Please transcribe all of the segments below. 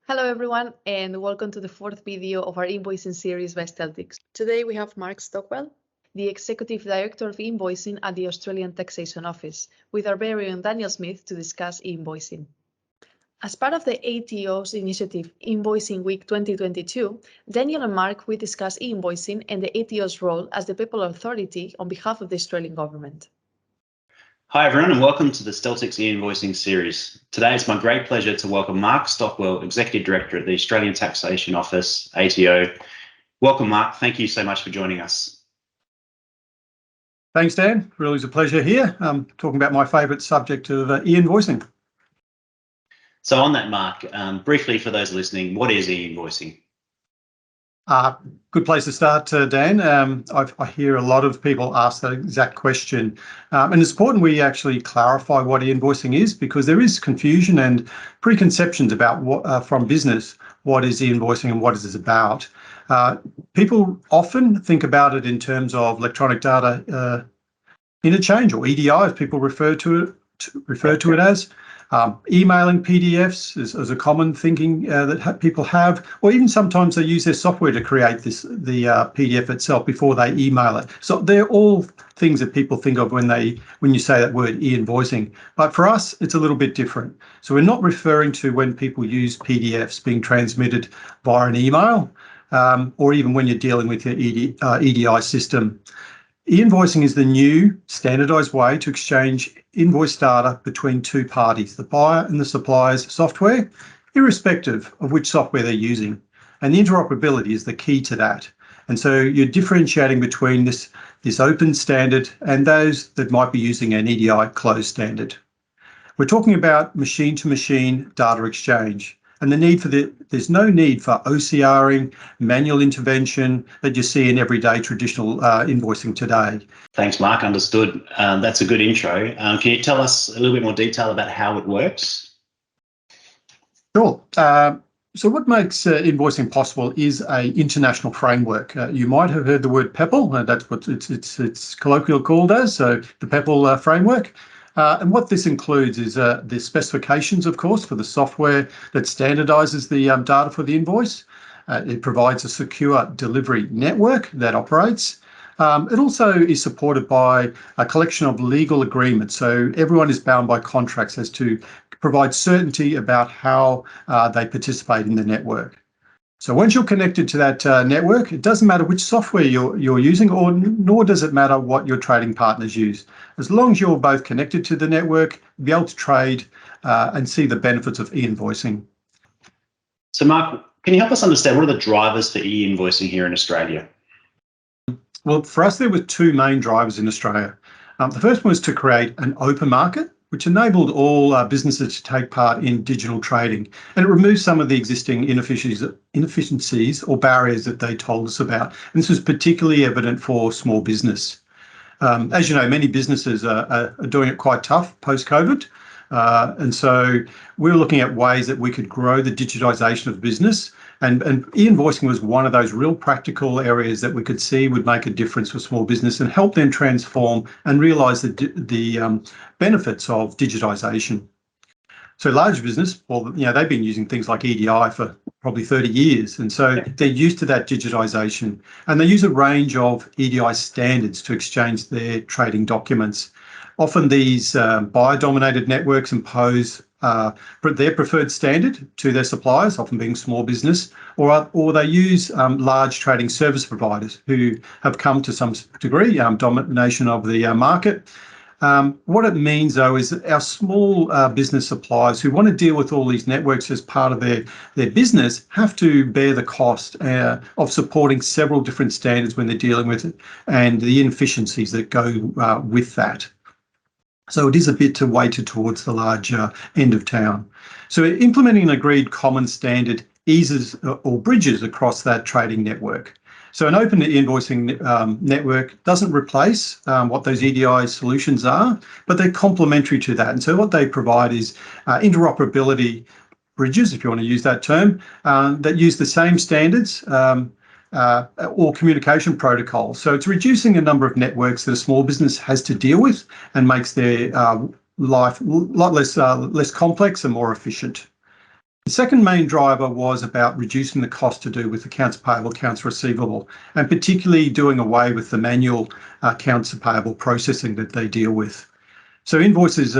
Hello everyone and welcome to the fourth video of our invoicing series by Steltix. Today we have Mark Stockwell, the Executive Director of Invoicing at the Australian Taxation Office, with our very own Daniel Smith to discuss invoicing. As part of the ATO's initiative Invoicing Week 2022, Daniel and Mark will discuss invoicing and the ATO's role as the People Authority on behalf of the Australian Government. Hi everyone and welcome to the Steltix eInvoicing series. Today it's my great pleasure to welcome Mark Stockwell, Executive Director at the Australian Taxation Office, ATO. Welcome Mark, thank you so much for joining us. Thanks Dan, really is a pleasure here, talking about my favourite subject of e-invoicing. So on that Mark, briefly for those listening, what is e-invoicing? Good place to start, Dan. I hear a lot of people ask that exact question, and it's important we actually clarify what e-invoicing is, because there is confusion and preconceptions about what, from business, what is e-invoicing and what is it about. People often think about it in terms of electronic data interchange, or EDI, as people refer to it as. Emailing PDFs is a common thinking that people have, or even sometimes they use their software to create the PDF itself before they email it. So they're all things that people think of when you say that word e-invoicing. But for us, it's a little bit different. So we're not referring to when people use PDFs being transmitted via an email, or even when you're dealing with your EDI system. E-invoicing is the new standardised way to exchange invoice data between two parties, the buyer and the supplier's software, irrespective of which software they're using. And the interoperability is the key to that. And so you're differentiating between this open standard and those that might be using an EDI closed standard. We're talking about machine-to-machine data exchange. And there's no need for OCRing, manual intervention that you see in everyday traditional invoicing today. Thanks, Mark. Understood. That's a good intro. Can you tell us a little bit more detail about how it works? Sure. So what makes invoicing possible is an international framework. You might have heard the word PEPL, that's what it's colloquially called as, so the PEPL framework. And what this includes is the specifications, of course, for the software that standardises the data for the invoice. It provides a secure delivery network that operates. It also is supported by a collection of legal agreements. So everyone is bound by contracts as to provide certainty about how they participate in the network. So once you're connected to that network, it doesn't matter which software you're using, nor does it matter what your trading partners use. As long as you're both connected to the network, you'll be able to trade and see the benefits of e-invoicing. So Mark, can you help us understand what are the drivers for e-invoicing here in Australia? Well, for us, there were two main drivers in Australia. The first one was to create an open market, which enabled all businesses to take part in digital trading, and it removed some of the existing inefficiencies or barriers that they told us about. And this was particularly evident for small business. As you know, many businesses are doing it quite tough post-COVID, and so we're looking at ways that we could grow the digitisation of business, and e-invoicing was one of those real practical areas that we could see would make a difference for small business and help them transform and realise the benefits of digitisation. So large business, well, you know, they've been using things like EDI for probably 30 years, and so they're used to that digitisation, and they use a range of EDI standards to exchange their trading documents. Often these buyer-dominated networks impose their preferred standard to their suppliers, often being small business, or they use large trading service providers who have come to some degree domination of the market. What it means, though, is that our small business suppliers who want to deal with all these networks as part of their business have to bear the cost of supporting several different standards when they're dealing with it, and the inefficiencies that go with that. So it is a bit weighted towards the larger end of town. So implementing an agreed common standard eases or bridges across that trading network. So an open e-invoicing network doesn't replace what those EDI solutions are, but they're complementary to that. And so what they provide is interoperability bridges, if you want to use that term, that use the same standards or communication protocols. So it's reducing the number of networks that a small business has to deal with and makes their life a lot less complex and more efficient. The second main driver was about reducing the cost to do with accounts payable, accounts receivable, and particularly doing away with the manual accounts payable processing that they deal with. So invoices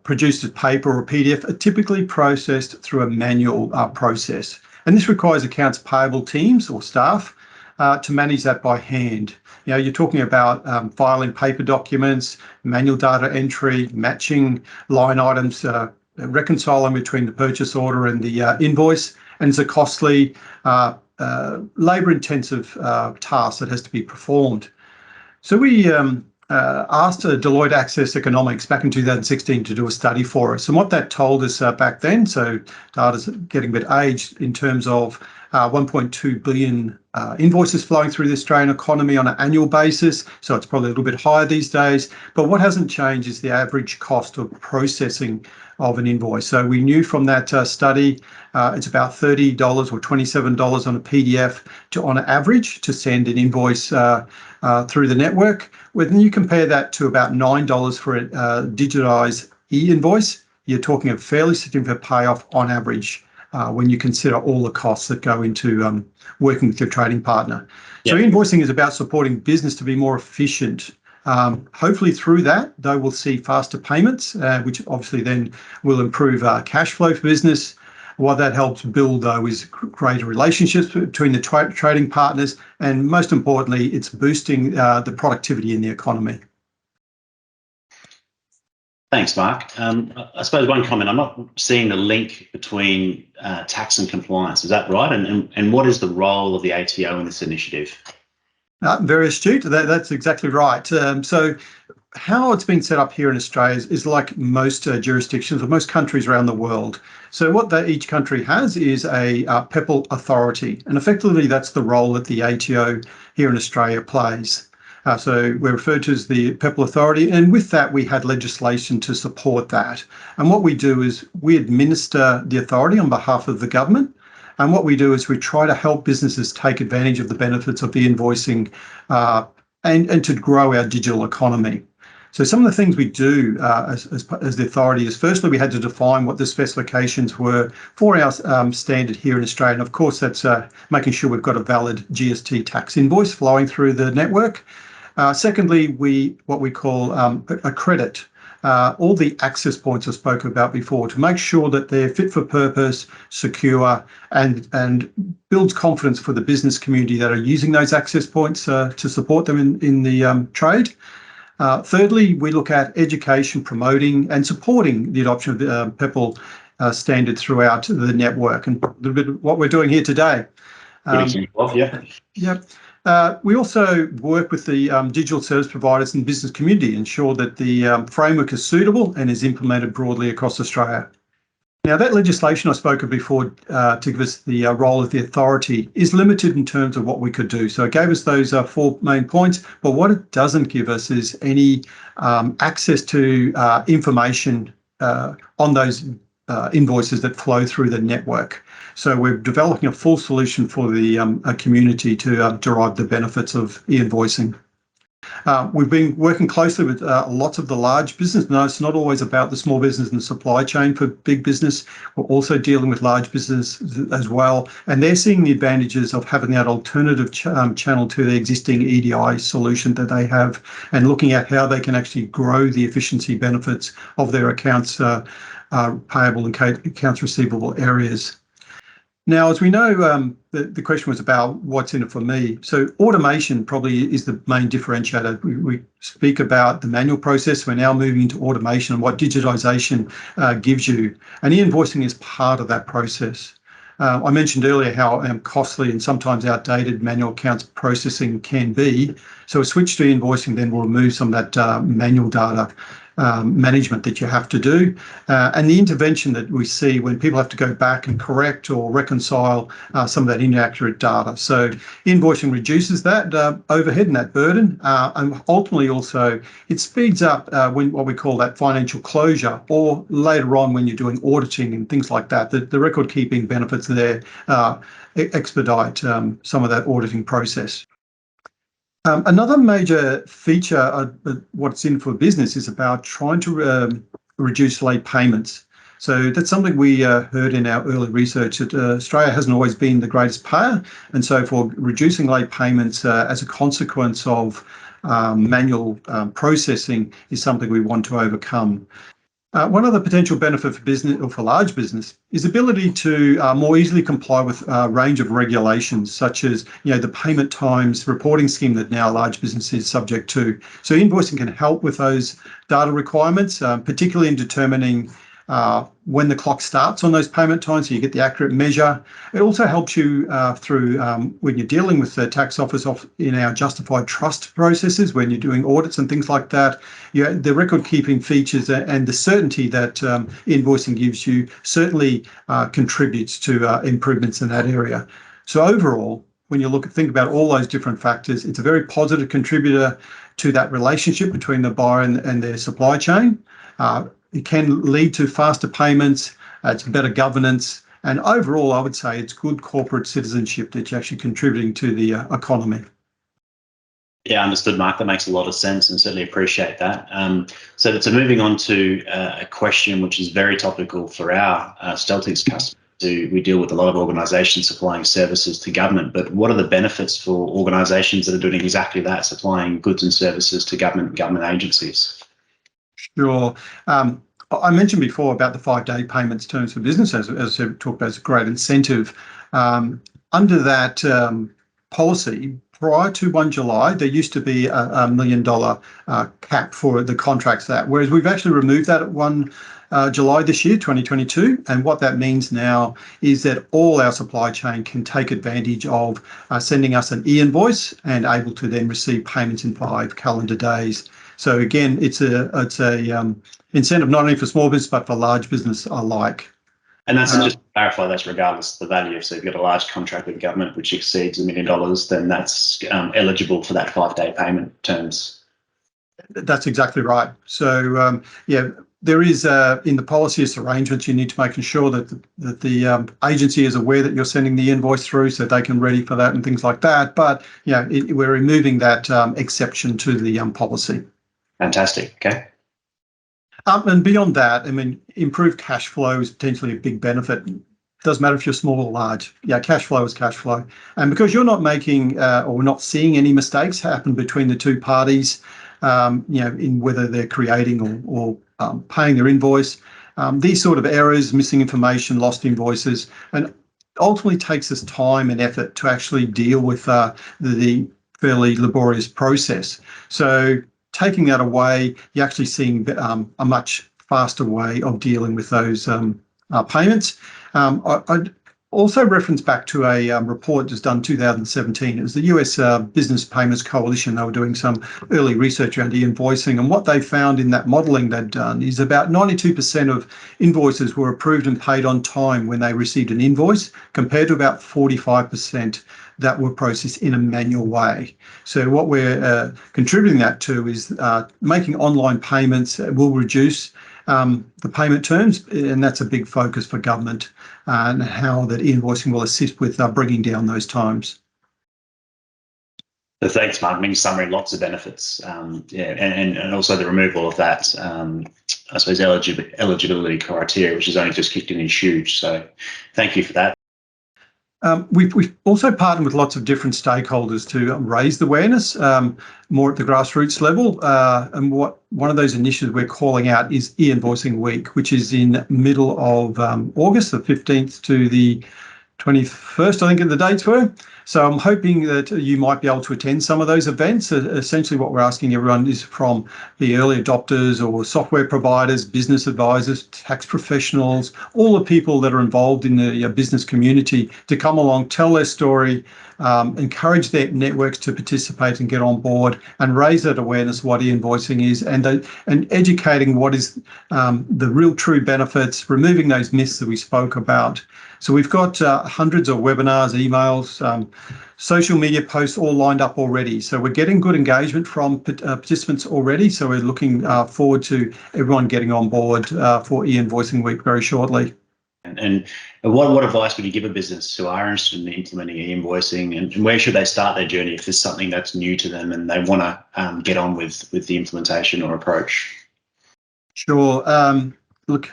produced as paper or PDF are typically processed through a manual process. And this requires accounts payable teams or staff to manage that by hand. You know, you're talking about filing paper documents, manual data entry, matching line items, reconciling between the purchase order and the invoice, and it's a costly, labour-intensive task that has to be performed. So we asked Deloitte Access Economics back in 2016 to do a study for us, and what that told us back then, so data's getting a bit aged in terms of 1.2 billion invoices flowing through the Australian economy on an annual basis, so it's probably a little bit higher these days. But what hasn't changed is the average cost of processing of an invoice. So we knew from that study it's about $30 or $27 on a PDF on average to send an invoice through the network. When you compare that to about $9 for a digitized e-invoice, you're talking a fairly significant payoff on average when you consider all the costs that go into working with your trading partner. So invoicing is about supporting business to be more efficient. Hopefully through that, they will see faster payments, which obviously then will improve cash flow for business. What that helps build, though, is greater relationships between the trading partners, and most importantly, it's boosting the productivity in the economy. Thanks, Mark. I suppose one comment, I'm not seeing the link between tax and compliance. Is that right? And what is the role of the ATO in this initiative? Very astute. That's exactly right. So how it's been set up here in Australia is like most jurisdictions or most countries around the world. So what each country has is a PEPL authority, and effectively that's the role that the ATO here in Australia plays. So we're referred to as the PEPL authority, and with that we had legislation to support that. And what we do is we administer the authority on behalf of the government. And what we do is we try to help businesses take advantage of the benefits of the invoicing and to grow our digital economy. So some of the things we do as the authority is, firstly, we had to define what the specifications were for our standard here in Australia. And of course, that's making sure we've got a valid GST tax invoice flowing through the network. Secondly, what we call a credit. All the access points I spoke about before to make sure that they're fit for purpose, secure, and builds confidence for the business community that are using those access points to support them in the trade. Thirdly, we look at education, promoting and supporting the adoption of the PEPL standard throughout the network, and a little bit of what we're doing here today. We also work with the digital service providers and business community, ensure that the framework is suitable and is implemented broadly across Australia. Now, that legislation I spoke of before to give us the role of the authority is limited in terms of what we could do. So it gave us those 4 main points, but what it doesn't give us is any access to information on those invoices that flow through the network. So we're developing a full solution for the community to derive the benefits of e-invoicing. We've been working closely with lots of the large business. No, it's not always about the small business and the supply chain for big business. We're also dealing with large business as well. And they're seeing the advantages of having that alternative channel to the existing EDI solution that they have, and looking at how they can actually grow the efficiency benefits of their accounts payable and accounts receivable areas. Now, as we know, the question was about what's in it for me. So automation probably is the main differentiator. We speak about the manual process. We're now moving into automation and what digitization gives you. And e-invoicing is part of that process. I mentioned earlier how costly and sometimes outdated manual accounts processing can be. So a switch to e-invoicing then will remove some of that manual data management that you have to do, and the intervention that we see when people have to go back and correct or reconcile some of that inaccurate data. So invoicing reduces that overhead and that burden, and ultimately also it speeds up when what we call that financial closure, or later on when you're doing auditing and things like that. The record keeping benefits there expedite some of that auditing process. Another major feature of what's in for business is about trying to reduce late payments. So that's something we heard in our early research, that Australia hasn't always been the greatest payer. And so for reducing late payments as a consequence of manual processing is something we want to overcome. One other potential benefit for business, or for large business, is ability to more easily comply with a range of regulations, such as the payment times reporting scheme that now large business is subject to. So invoicing can help with those data requirements, particularly in determining when the clock starts on those payment times, so you get the accurate measure. It also helps you through when you're dealing with the tax office in our justified trust processes, when you're doing audits and things like that. The record keeping features and the certainty that invoicing gives you certainly contributes to improvements in that area. So overall, when you think about all those different factors, it's a very positive contributor to that relationship between the buyer and their supply chain. It can lead to faster payments, it's better governance, and overall, I would say it's good corporate citizenship that's actually contributing to the economy. Yeah, understood, Mark. That makes a lot of sense, and certainly appreciate that. So moving on to a question which is very topical for our Steltix customers. We deal with a lot of organisations supplying services to government, but what are the benefits for organisations that are doing exactly that, supplying goods and services to government agencies? Sure. I mentioned before about the 5-day payments terms for business, as I talked about, as a great incentive. Under that policy, prior to 1 July, there used to be a $1 million cap for the contracts whereas we've actually removed that at 1 July this year, 2022. And what that means now is that all our supply chain can take advantage of sending us an e-invoice and able to then receive payments in 5 calendar days. So again, it's a incentive not only for small business but for large business alike. And that's just to clarify, that's regardless of the value. So if you've got a large contract with government which exceeds $1 million, then that's eligible for that 5-day payment terms. That's exactly right. So there is in the policy arrangements, you need to make sure that the agency is aware that you're sending the invoice through, so they can ready for that and things like that. But we're removing that exception to the policy. Fantastic. Okay. And beyond that, I mean, improved cash flow is potentially a big benefit. Doesn't matter if you're small or large. Cash flow is cash flow. And because you're not making or not seeing any mistakes happen between the two parties, in whether they're creating or paying their invoice, these sort of errors, missing information, lost invoices, and ultimately takes us time and effort to actually deal with the fairly laborious process. So taking that away, you're actually seeing a much faster way of dealing with those payments. I'd also reference back to a report just done in 2017. It was the US Business Payments Coalition. They were doing some early research around e-invoicing, and what they found in that modelling they'd done is about 92% of invoices were approved and paid on time when they received an invoice, compared to about 45% that were processed in a manual way. So what we're contributing that to is making online payments will reduce the payment terms, and that's a big focus for government, and how that invoicing will assist with bringing down those times. So thanks, Mark. In summary, lots of benefits, and also the removal of that, I suppose, eligibility criteria, which has only just kicked in, is huge. So thank you for that. We've also partnered with lots of different stakeholders to raise the awareness more at the grassroots level. And one of those initiatives we're calling out is eInvoicing Week, which is in middle of August, the 15th to the 21st, I think the dates were. So I'm hoping that you might be able to attend some of those events. Essentially what we're asking everyone is from the early adopters or software providers, business advisors, tax professionals, all the people that are involved in the business community to come along, tell their story, encourage their networks to participate and get on board, and raise that awareness of what e-invoicing is, and educating what is the real true benefits, removing those myths that we spoke about. So we've got hundreds of webinars, emails, social media posts all lined up already. So we're getting good engagement from participants already. So we're looking forward to everyone getting on board for eInvoicing Week very shortly. And what advice would you give a business who are interested in implementing e-invoicing, and where should they start their journey if there's something that's new to them and they want to get on with the implementation or approach? Sure. Look,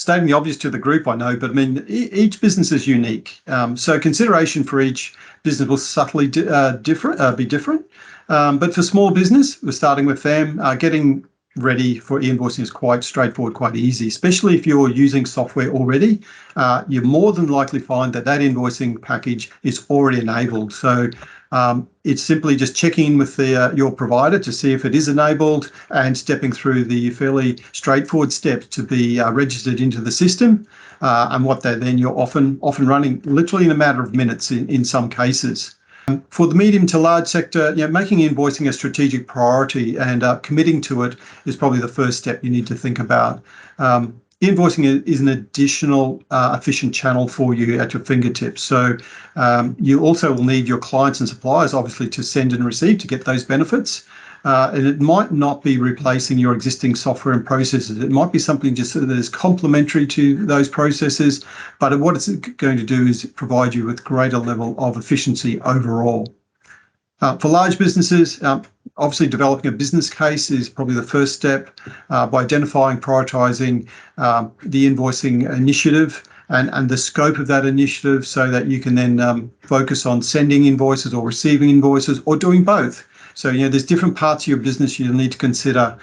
stating the obvious to the group, I know, but I mean, each business is unique. So consideration for each business will subtly be different. But for small business, we're starting with them. Getting ready for e-invoicing is quite straightforward, quite easy, especially if you're using software already. You more than likely find that invoicing package is already enabled. So it's simply just checking in with your provider to see if it is enabled and stepping through the fairly straightforward steps to be registered into the system. And what you're often running literally in a matter of minutes in some cases. For the medium to large sector, making invoicing a strategic priority and committing to it is probably the first step you need to think about. Invoicing is an additional efficient channel for you at your fingertips. So you also will need your clients and suppliers, obviously, to send and receive to get those benefits. And it might not be replacing your existing software and processes. It might be something just that is complementary to those processes, but what it's going to do is provide you with greater level of efficiency overall. For large businesses, obviously developing a business case is probably the first step by identifying, prioritising the invoicing initiative and the scope of that initiative so that you can then focus on sending invoices or receiving invoices or doing both. So, there's different parts of your business you'll need to consider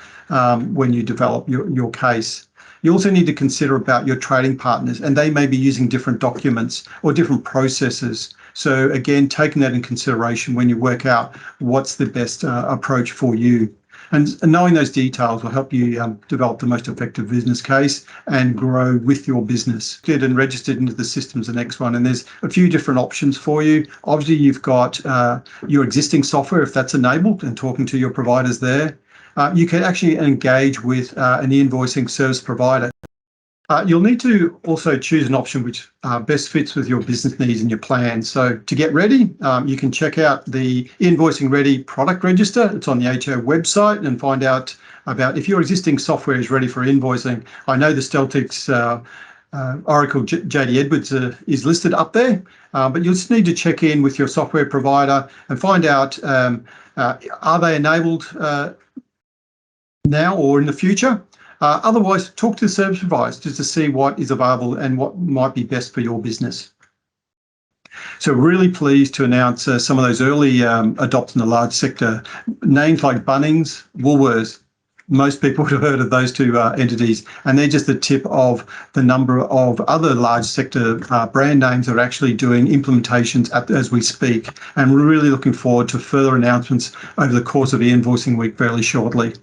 when you develop your case. You also need to consider about your trading partners, and they may be using different documents or different processes. So again, taking that in consideration when you work out what's the best approach for you. And knowing those details will help you develop the most effective business case and grow with your business. Get and registered into the system's the next one. And there's a few different options for you. Obviously, you've got your existing software, if that's enabled, and talking to your providers there. You can actually engage with an e-invoicing service provider. You'll need to also choose an option which best fits with your business needs and your plan. So to get ready, you can check out the Invoicing Ready product register. It's on the ATO website, and find out about if your existing software is ready for invoicing. I know the Steltix Oracle JD Edwards is listed up there, but you'll just need to check in with your software provider and find out are they enabled now or in the future. Otherwise, talk to the service providers just to see what is available and what might be best for your business. So really pleased to announce some of those early adopters in the large sector. Names like Bunnings, Woolworths, most people would have heard of those two entities, and they're just the tip of the number of other large sector brand names that are actually doing implementations as we speak. And we're really looking forward to further announcements over the course of e-invoicing week fairly shortly.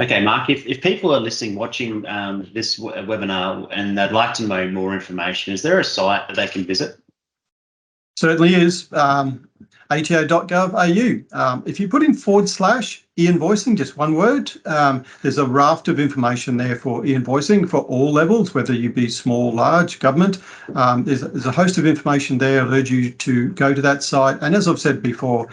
Okay, Mark, if people are listening, watching this webinar and they'd like to know more information, is there a site that they can visit? Certainly is. ato.gov.au. If you put in /e-invoicing, just one word, there's a raft of information there for e-invoicing for all levels, whether you be small, large, government. There's a host of information there. I urge you to go to that site. And as I've said before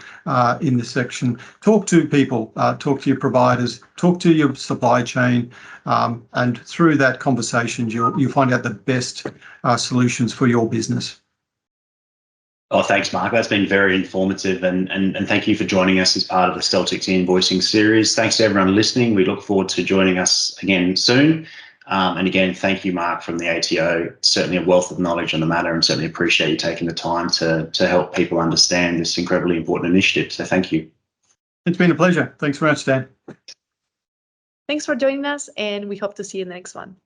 in this section, talk to people, talk to your providers, talk to your supply chain, and through that conversation, you'll find out the best solutions for your business. Oh, thanks, Mark. That's been very informative, and thank you for joining us as part of the Steltix e-invoicing series. Thanks to everyone listening. We look forward to joining us again soon. And again, thank you, Mark, from the ATO. Certainly a wealth of knowledge on the matter, and certainly appreciate you taking the time to help people understand this incredibly important initiative. So thank you. It's been a pleasure. Thanks very much, Dan. Thanks for joining us, and we hope to see you in the next one.